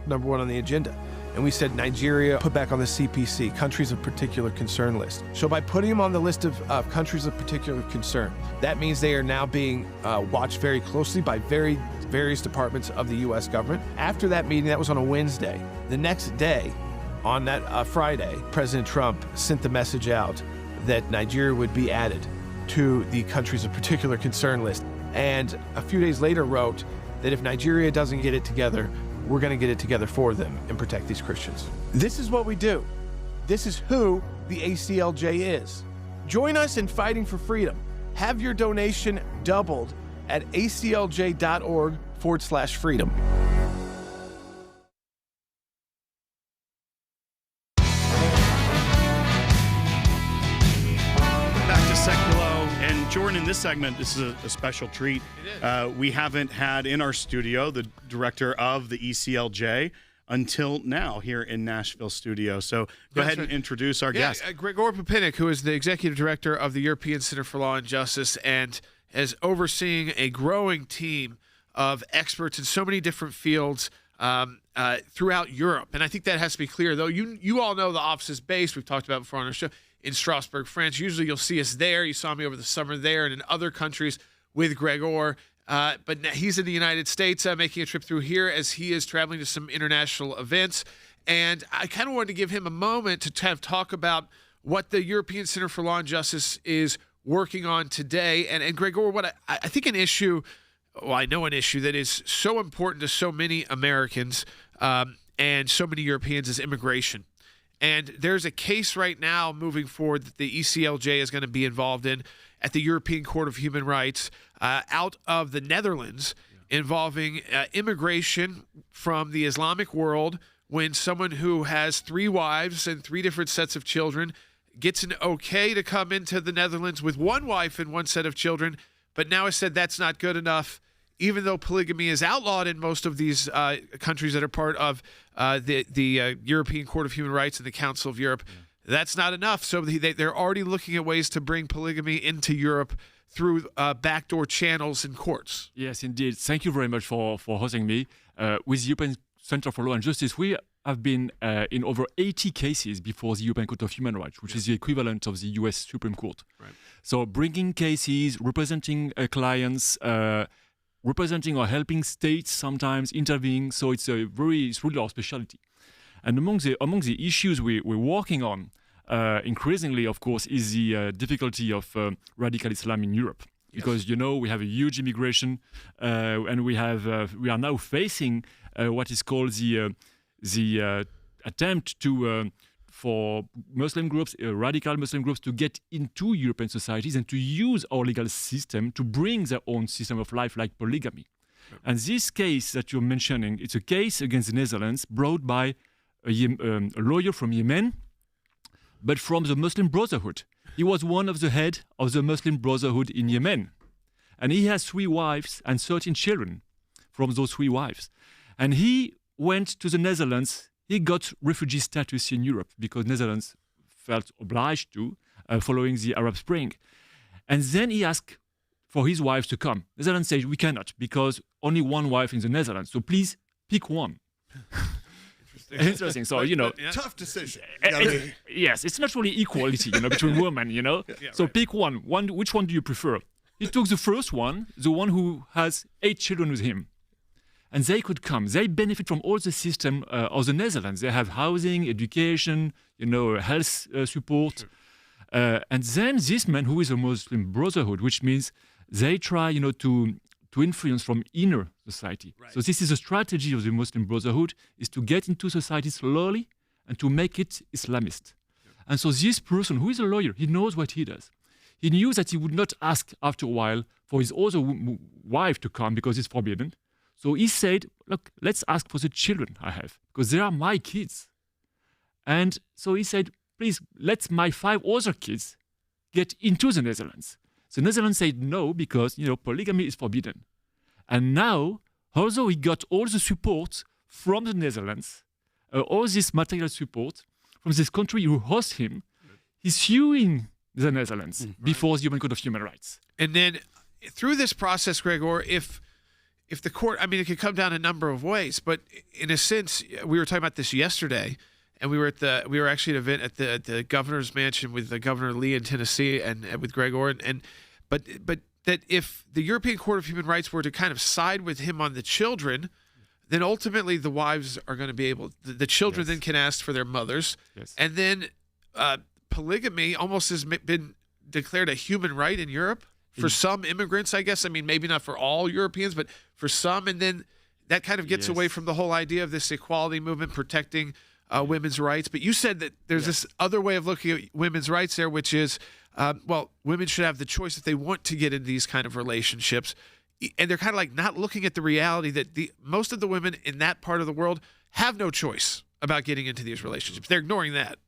number one on the agenda?" And we said Nigeria put back on the CPC, countries of particular concern list. So by putting them on the list of countries of particular concern, that means they are now being watched very closely by various departments of the U.S. government. After that meeting, that was on a Wednesday. The next day, on that Friday, President Trump sent the message out that Nigeria would be added to the countries of particular concern list. And a few days later wrote that if Nigeria doesn't get it together, we're going to get it together for them and protect these Christians. This is what we do. This is who the ACLJ is. Join us in fighting for freedom. Have your donation doubled at aclj.org/freedom. Back to Sekulow. And Jordan, in this segment, this is a special treat. We haven't had in our studio the director of the ECLJ until now here in Nashville studio. So go ahead and introduce our guest. Gregor Popinick, who is the executive director of the European Center for Law and Justice and is overseeing a growing team of experts in so many different fields throughout Europe. And I think that has to be clear, though. You all know the office is based, we've talked about before on our show, in Strasbourg, France. Usually you'll see us there. You saw me over the summer there and in other countries with Gregor. But he's in the United States making a trip through here as he is traveling to some international events. And I kind of wanted to give him a moment to kind of talk about what the European Center for Law and Justice is working on today. And Gregor, what I think an issue, I know an issue that is so important to so many Americans and so many Europeans is immigration. And there's a case right now moving forward that the ECLJ is going to be involved in at the European Court of Human Rights out of the Netherlands involving immigration from the Islamic world when someone who has 3 wives and 3 different sets of children gets an okay to come into the Netherlands with 1 wife and 1 set of children, but now has said that's not good enough. Even though polygamy is outlawed in most of these countries that are part of the European Court of Human Rights and the Council of Europe, that's not enough. So they're already looking at ways to bring polygamy into Europe through backdoor channels in courts. Yes, indeed. Thank you very much for hosting me. With the European Center for Law and Justice, we have been in over 80 cases before the European Court of Human Rights, which is the equivalent of the US Supreme Court. Right. So bringing cases, representing clients, representing or helping states sometimes intervening. So it's really our specialty. And among the issues we're working on, increasingly, of course, is the difficulty of radical Islam in Europe. Because we have a huge immigration, and we are now facing what is called the attempt for Muslim groups, radical Muslim groups, to get into European societies and to use our legal system to bring their own system of life, like polygamy. Yep. And this case that you're mentioning, it's a case against the Netherlands brought by a lawyer from Yemen, but from the Muslim Brotherhood. He was one of the head of the Muslim Brotherhood in Yemen. And he has 3 wives and 13 children from those 3 wives. And he went to the Netherlands. He got refugee status in Europe because Netherlands felt obliged to following the Arab Spring. And then he asked for his wife to come. Netherlands said, we cannot because only one wife in the Netherlands. So please pick one. Interesting. So, tough decision. Yes, it's not really equality, between women, So pick one. Which one do you prefer? He took the first one, the one who has 8 children with him. And they could come. They benefit from all the system of the Netherlands. They have housing, education, health support. And then this man who is a Muslim Brotherhood, which means they try, to influence from inner society. Right. So this is a strategy of the Muslim Brotherhood, is to get into society slowly and to make it Islamist. Yep. And so this person, who is a lawyer, he knows what he does. He knew that he would not ask after a while for his other wife to come because it's forbidden. So he said, look, let's ask for the children I have because they are my kids. And so he said, please, let my 5 other kids get into the Netherlands. The Netherlands said no because, polygamy is forbidden. And now, although he got all the support from the Netherlands, all this material support from this country who hosts him, he's suing the Netherlands before the European Court of Human Rights. And then through this process, Gregor, if the court, it could come down a number of ways, but in a sense, we were talking about this yesterday, and we were actually at an event at the governor's mansion with the Governor Lee in Tennessee and with Gregor, but that if the European Court of Human Rights were to kind of side with him on the children, then ultimately the wives are going to be able, the children then can ask for their mothers, and then polygamy almost has been declared a human right in Europe for some immigrants, I guess. Maybe not for all Europeans, but for some, and then that kind of gets away from the whole idea of this equality movement protecting women's rights. But you said that there's this other way of looking at women's rights there, which is, women should have the choice if they want to get into these kind of relationships. And they're kind of like not looking at the reality that most of the women in that part of the world have no choice about getting into these relationships. They're ignoring that.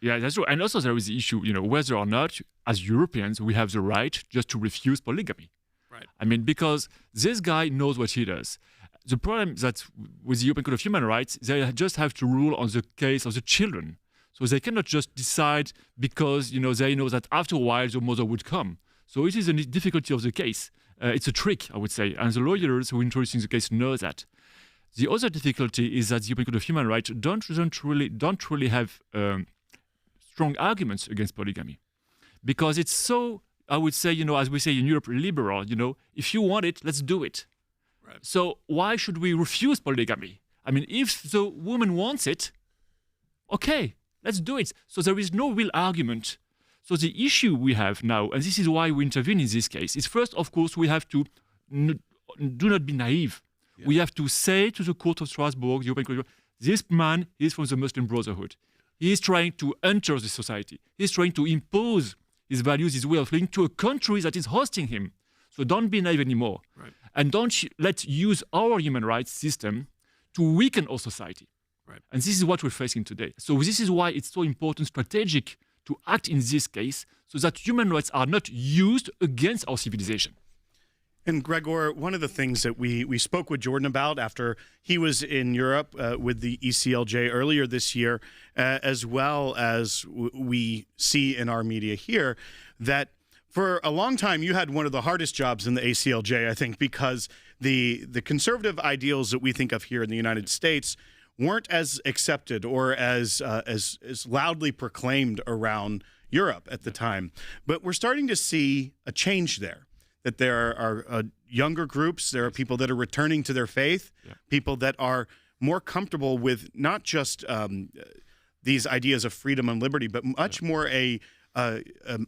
Yeah, that's true. And also there is the issue, whether or not, as Europeans, we have the right just to refuse polygamy. Right. Because this guy knows what he does. The problem that with the European Court of Human Rights, they just have to rule on the case of the children. So they cannot just decide because, they know that after a while the mother would come. So it is a difficulty of the case. It's a trick, I would say. And the lawyers who are introducing the case know that. The other difficulty is that the European Court of Human Rights don't really have strong arguments against polygamy. Because it's so, I would say, as we say in Europe, liberal, if you want it, let's do it. Right. So why should we refuse polygamy? If the woman wants it, okay, let's do it. So there is no real argument. So the issue we have now, and this is why we intervene in this case, is first, of course, we have to do not be naive. Yeah. We have to say to the Court of Strasbourg, the European Court, this man is from the Muslim Brotherhood. He is trying to enter the society. He is trying to impose his values, his way of living to a country that is hosting him. So don't be naive anymore. Right. And don't let's use our human rights system to weaken our society. Right. And this is what we're facing today. So this is why it's so important, strategic, to act in this case so that human rights are not used against our civilization. And Gregor, one of the things that we spoke with Jordan about after he was in Europe with the ACLJ earlier this year, as well as we see in our media here, that for a long time you had one of the hardest jobs in the ACLJ, I think, because the conservative ideals that we think of here in the United States weren't as accepted or as loudly proclaimed around Europe at the time. But we're starting to see a change there. That there are younger groups, there are people that are returning to their faith, people that are more comfortable with not just these ideas of freedom and liberty, but much more a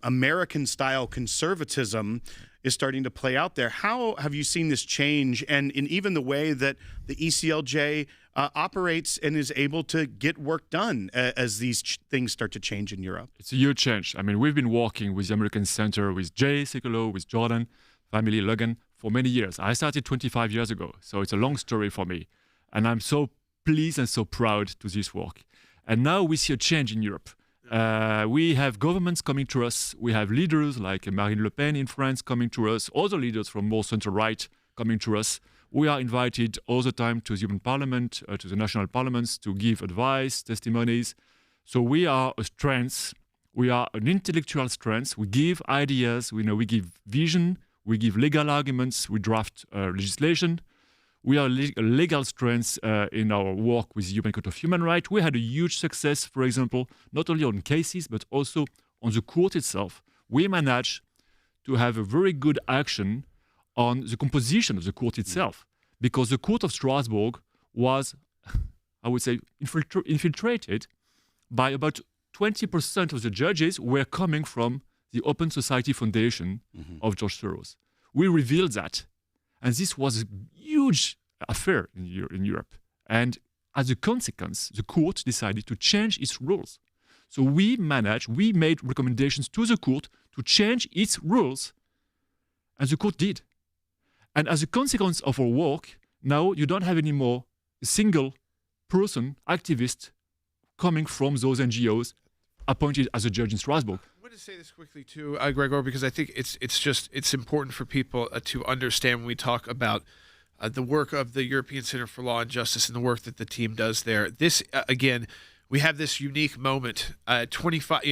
American-style conservatism is starting to play out there. How have you seen this change, and in even the way that the ACLJ operates and is able to get work done as these things start to change in Europe? It's a huge change. We've been working with the American Center, with Jay, Sekulow, with Jordan, family Logan, for many years. I started 25 years ago, so it's a long story for me. And I'm so pleased and so proud to this work. And now we see a change in Europe. We have governments coming to us. We have leaders like Marine Le Pen in France coming to us, other leaders from more center-right coming to us. We are invited all the time to the European Parliament, to the national parliaments, to give advice, testimonies. So we are a strength. We are an intellectual strength. We give ideas. We give vision. We give legal arguments. We draft legislation. We are a legal strength in our work with the European Court of Human Rights. We had a huge success, for example, not only on cases, but also on the court itself. We managed to have a very good action on the composition of the court itself, because the Court of Strasbourg was, I would say, infiltrated by about 20% of the judges were coming from the Open Society Foundation of George Soros. We revealed that. And this was a huge affair in Europe. And as a consequence, the court decided to change its rules. So we made recommendations to the court to change its rules, and the court did. And as a consequence of our work, now you don't have anymore a single person, activist, coming from those NGOs appointed as a judge in Strasbourg. I want to say this quickly too, Gregor, because I think it's important for people to understand when we talk about the work of the European Center for Law and Justice and the work that the team does there. This again, we have this unique moment, 25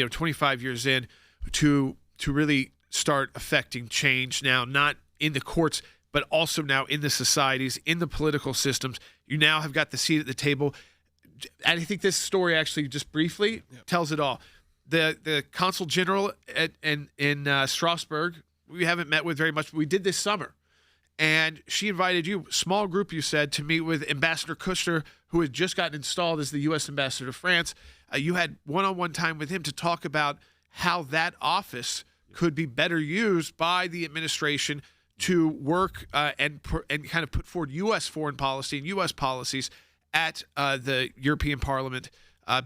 years in, to really start affecting change now, not in the courts, but also now in the societies, in the political systems. You now have got the seat at the table. And I think this story actually, just briefly, tells it all. The consul general in Strasbourg, we haven't met with very much, but we did this summer. And she invited you, small group, you said, to meet with Ambassador Kushner, who had just gotten installed as the U.S. ambassador to France. You had one-on-one time with him to talk about how that office could be better used by the administration to work and kind of put forward U.S. foreign policy and U.S. policies at the European Parliament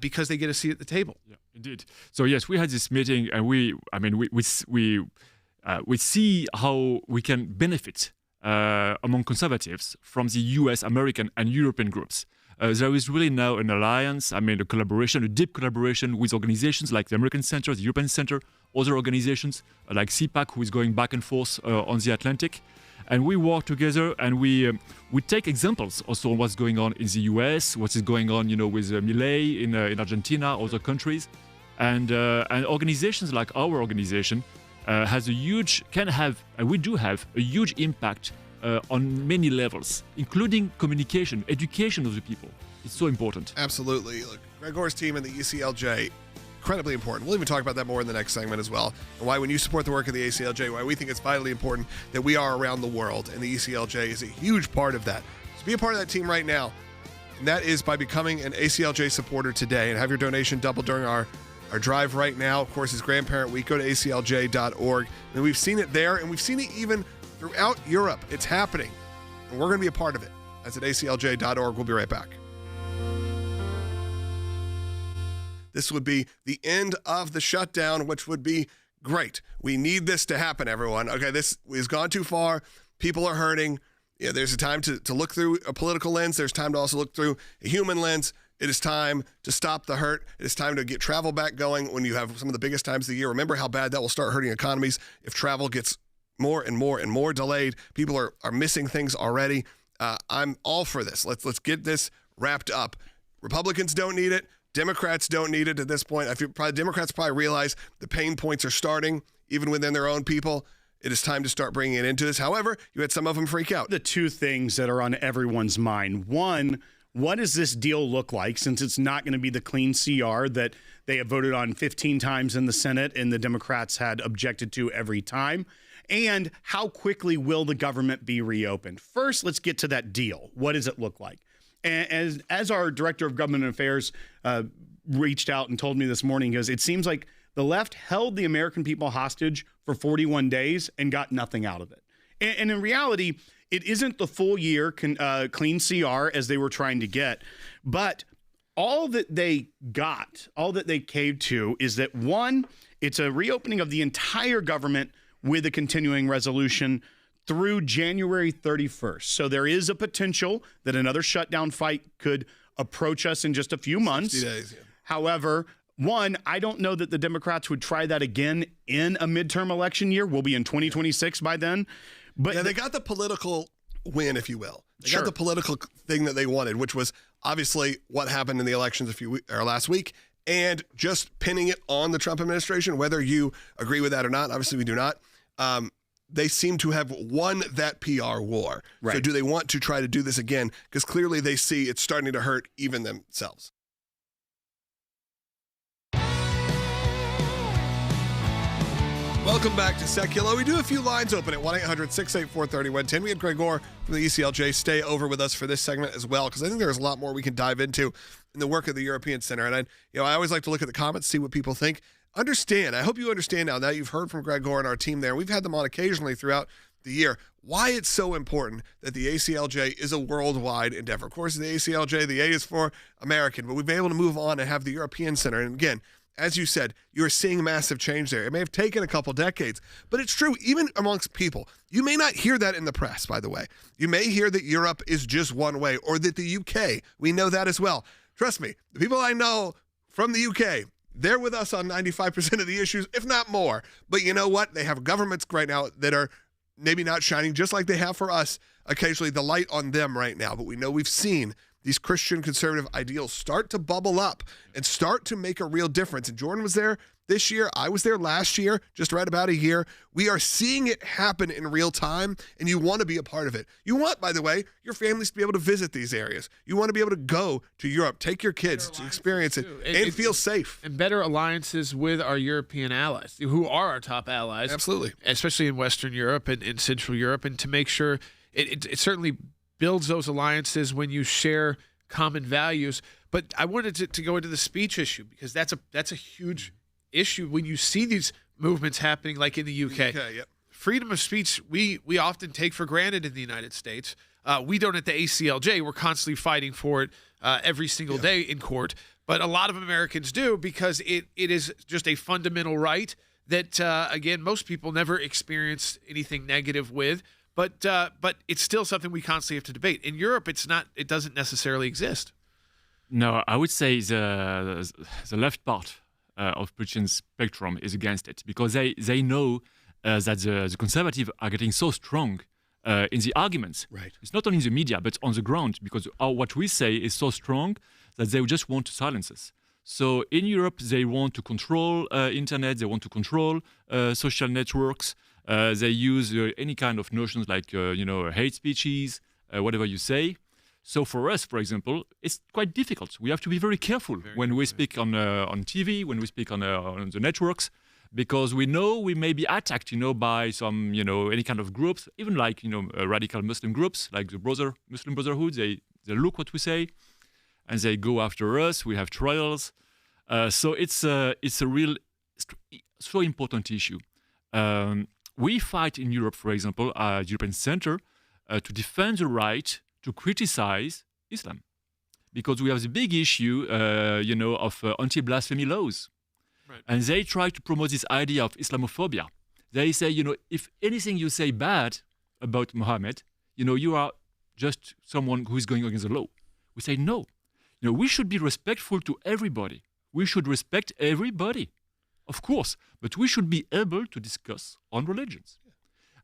because they get a seat at the table. Yeah, indeed. So yes, we had this meeting, and we see how we can benefit among conservatives from the U.S., American, and European groups. There is really now an alliance, a collaboration, a deep collaboration with organizations like the American Center, the European Center, other organizations like CPAC, who is going back and forth on the Atlantic. And we work together, and we take examples also on what's going on in the U.S., what is going on, with Milei in Argentina, other countries. And organizations like our organization we do have a huge impact on many levels, including communication, education of the people. It's so important. Absolutely. Look, Gregor's team and the ACLJ, incredibly important. We'll even talk about that more in the next segment as well. And why, when you support the work of the ACLJ, why we think it's vitally important that we are around the world, and the ACLJ is a huge part of that. So be a part of that team right now, and that is by becoming an ACLJ supporter today and have your donation doubled during our drive right now. Of course, it's Grandparent Week. Go to aclj.org. And we've seen it there, and we've seen it even throughout Europe. It's happening, and we're going to be a part of it. That's at aclj.org. We'll be right back. This would be the end of the shutdown, which would be great. We need this to happen, everyone. Okay, this has gone too far. People are hurting. Yeah, there's a time to look through a political lens. There's time to also look through a human lens. It is time to stop the hurt. It is time to get travel back going when you have some of the biggest times of the year. Remember how bad that will start hurting economies if travel gets more and more and more delayed. People are missing things already. I'm all for this. Let's get this wrapped up. Republicans don't need it. Democrats don't need it at this point. I feel Democrats probably realize the pain points are starting, even within their own people. It is time to start bringing it into this. However, you had some of them freak out. The two things that are on everyone's mind. One, what does this deal look like, since it's not going to be the clean CR that they have voted on 15 times in the Senate and the Democrats had objected to every time? And how quickly will the government be reopened? First, let's get to that deal. What does it look like? And as our director of government affairs reached out and told me this morning, he goes, it seems like the left held the American people hostage for 41 days and got nothing out of it. And in reality, it isn't the full year clean CR as they were trying to get, but all that they got, all that they caved to is that, one, it's a reopening of the entire government with a continuing resolution through January 31st. So there is a potential that another shutdown fight could approach us in just a few months. 60 days, yeah. However, One, I don't know that the Democrats would try that again in a midterm election year. We'll be in 2026 by then. But yeah, they got the political win, if you will. They Sure. got the political thing that they wanted, which was obviously what happened in the elections last week, and just pinning it on the Trump administration, whether you agree with that or not. Obviously, we do not. They seem to have won that PR war. Right. So do they want to try to do this again? Because clearly they see it's starting to hurt even themselves. Welcome back to Sekulow. We do have a few lines open at 1-800-684-3110. We had Gregor from the ACLJ stay over with us for this segment as well, because I think there's a lot more we can dive into in the work of the European Center. And I always like to look at the comments, see what people think. Understand, I hope you understand now that you've heard from Gregor and our team there. We've had them on occasionally throughout the year, why it's so important that the ACLJ is a worldwide endeavor. Of course, the ACLJ, the A is for American, but we've been able to move on and have the European Center. And again, as you said, you're seeing massive change there. It may have taken a couple decades, but it's true even amongst people. You may not hear that in the press, by the way. You may hear that Europe is just one way, or that the UK, we know that as well. Trust me, the people I know from the UK, they're with us on 95% of the issues, if not more. But you know what? They have governments right now that are maybe not shining, just like they have for us, occasionally the light on them right now. But we know we've seen these Christian conservative ideals start to bubble up and start to make a real difference. And Jordan was there this year. I was there last year, just right about a year. We are seeing it happen in real time, and you want to be a part of it. You want, by the way, your families to be able to visit these areas. You want to be able to go to Europe, take your kids to experience it, and feel safe. And better alliances with our European allies, who are our top allies. Absolutely. Especially in Western Europe and in Central Europe, and to make sure it certainly builds those alliances when you share common values. But I wanted to go into the speech issue, because that's a huge issue when you see these movements happening, like in the UK. Yep. Freedom of speech, we often take for granted in the United States. We don't at the ACLJ. We're constantly fighting for it every single day in court. But a lot of Americans do, because it is just a fundamental right that, again, most people never experience anything negative with. But it's still something we constantly have to debate. In Europe, it doesn't necessarily exist. No, I would say the left part of Putin's spectrum is against it, because they know that the conservatives are getting so strong in the arguments. Right. It's not only in the media, but on the ground, because what we say is so strong that they just want to silence us. So in Europe, they want to control internet, they want to control social networks. They use any kind of notions like, hate speeches, whatever you say. So for us, for example, it's quite difficult. We have to be very careful when we speak on TV, when we speak on the networks, because we know we may be attacked, by some, any kind of groups, even like, radical Muslim groups, like the Muslim Brotherhood. They look what we say, and they go after us. We have trials. So it's a real, so important issue. We fight in Europe, for example, at the European Center, to defend the right to criticize Islam, because we have the big issue, of anti-blasphemy laws. Right. And they try to promote this idea of Islamophobia. They say, if anything you say bad about Muhammad, you are just someone who is going against the law. We say, no. We should be respectful to everybody. We should respect everybody, of course, but we should be able to discuss on religions.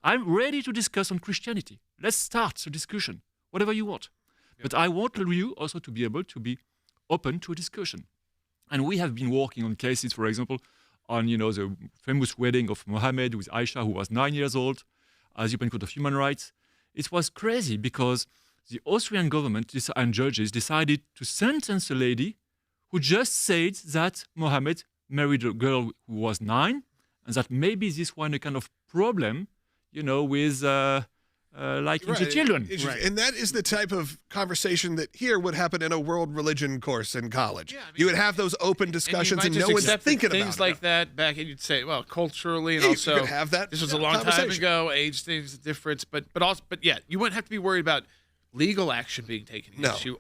I'm ready to discuss on Christianity. Let's start the discussion, whatever you want. But I want you also to be able to be open to a discussion. And we have been working on cases, for example, on the famous wedding of Muhammad with Aisha, who was 9 years old, as European Court of Human Rights. It was crazy because the Austrian government and judges decided to sentence a lady who just said that Muhammad married a girl who was 9, and that maybe this was a kind of problem, with the children. And that is the type of conversation that here would happen in a world religion course in college. Yeah, you would have those open discussions, and no one's thinking about things like that back, and you'd say, well, culturally, and you also could have that. This was a long time ago. Age things difference, but you wouldn't have to be worried about legal action being taken against you.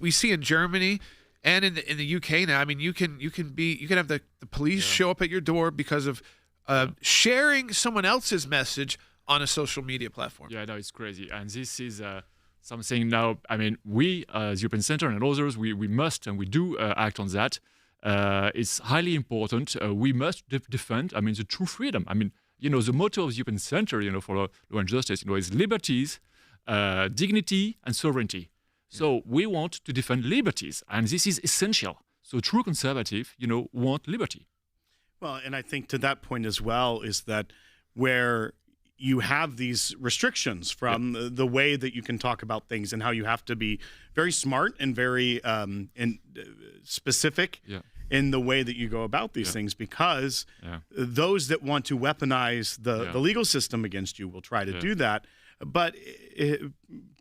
We see in Germany and in the UK now. I mean, you can have the police show up at your door because of sharing someone else's message on a social media platform. Yeah, no, it's crazy. And this is something now, we, as European Center and others, we must and we do act on that. It's highly important. We must defend, the true freedom. The motto of the European Center, for law and justice, is liberties, dignity, and sovereignty. So we want to defend liberties, and this is essential. So true conservative, want liberty. Well, and I think to that point as well is that where you have these restrictions from the way that you can talk about things and how you have to be very smart and very specific in the way that you go about these things, because those that want to weaponize the legal system against you will try to do that. But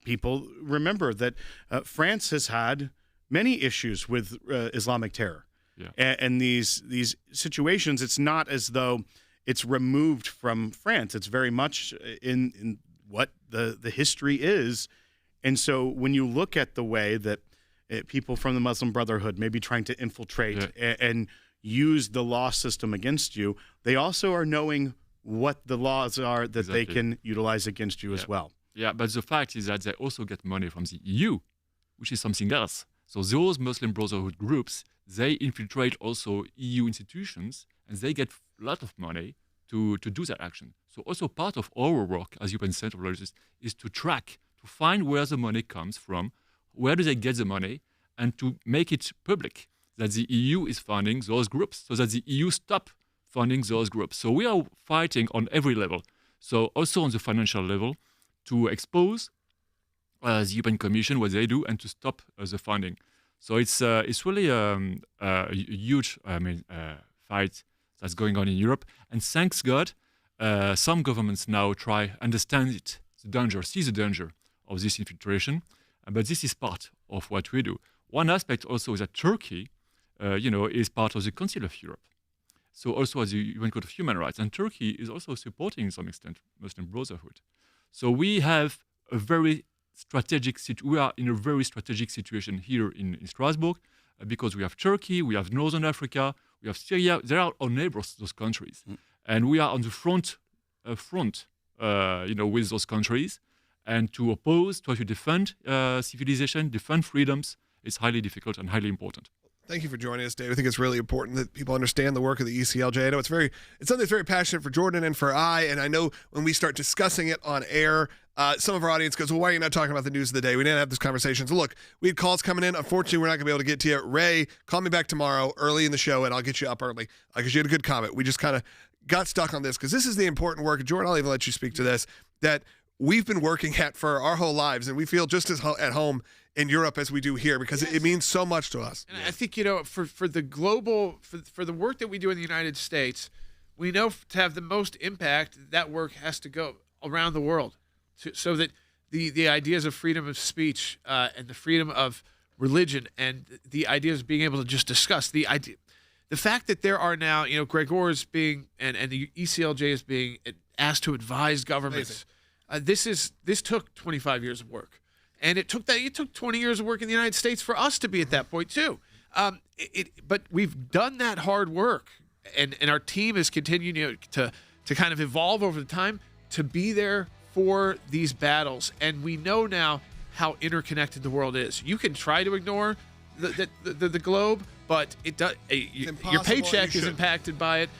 people remember that France has had many issues with Islamic terror. And these situations, it's not as though it's removed from France. It's very much in what the history is. And so when you look at the way that people from the Muslim Brotherhood may be trying to infiltrate and use the law system against you, they also are knowing what the laws are that they can utilize against you as well. Yeah, but the fact is that they also get money from the EU, which is something else. So those Muslim Brotherhood groups, they infiltrate also EU institutions, and they get a lot of money to do that action. So also part of our work as European Center for Justice is to track, to find where the money comes from, where do they get the money, and to make it public that the EU is funding those groups so that the EU stop funding those groups. So we are fighting on every level. So also on the financial level to expose the European Commission, what they do, and to stop the funding. So it's really a huge fight that's going on in Europe. And thanks God, some governments now understand it, the danger, see the danger of this infiltration. But this is part of what we do. One aspect also is that Turkey, is part of the Council of Europe. So also as the UN Court of Human Rights. And Turkey is also supporting, to some extent, Muslim Brotherhood. So we have a very we are in a very strategic situation here in Strasbourg because we have Turkey, we have Northern Africa, we have Syria. They are our neighbors, those countries. And we are on the front, with those countries. And to oppose, try to defend civilization, defend freedoms, is highly difficult and highly important. Thank you for joining us, Dave. I think it's really important that people understand the work of the ACLJ. I know it's something that's very passionate for Jordan and for and I know when we start discussing it on air, some of our audience goes, well, why are you not talking about the news of the day? We didn't have this conversation. So look, we had calls coming in. Unfortunately, we're not going to be able to get to you. Ray, call me back tomorrow early in the show, and I'll get you up early because you had a good comment. We just kind of got stuck on this because this is the important work. Jordan, I'll even let you speak to this, that we've been working at for our whole lives, and we feel just as at home in Europe as we do here because it means so much to us. And I think, for the global, for the work that we do in the United States, we know to have the most impact, that work has to go around the world so that the ideas of freedom of speech and the freedom of religion and the ideas of being able to just discuss the fact that there are now, Gregor is being, and the ECLJ is being asked to advise governments. This took 25 years of work. And it took 20 years of work in the United States for us to be at that point too. But we've done that hard work, and our team is continuing to kind of evolve over the time to be there for these battles. And we know now how interconnected the world is. You can try to ignore the globe, but it does. Your paycheck is impacted by it.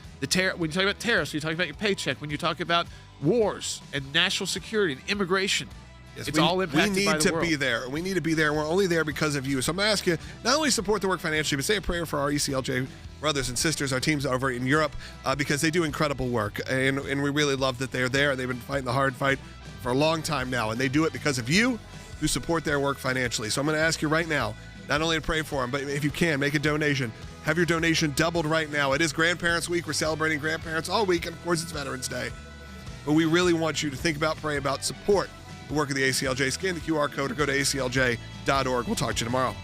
When you talk about terrorists, you talk about your paycheck. When you talk about wars and national security and immigration. Yes, it's all impacted by the world. We need to be there. We need to be there. We're only there because of you. So I'm going to ask you, not only support the work financially, but say a prayer for our ECLJ brothers and sisters, our teams over in Europe, because they do incredible work. And we really love that they're there. They've been fighting the hard fight for a long time now. And they do it because of you who support their work financially. So I'm going to ask you right now, not only to pray for them, but if you can, make a donation. Have your donation doubled right now. It is Grandparents' Week. We're celebrating grandparents all week. And, of course, it's Veterans Day. But we really want you to think about, pray about, support the work of the ACLJ. Scan the QR code or go to aclj.org. We'll talk to you tomorrow.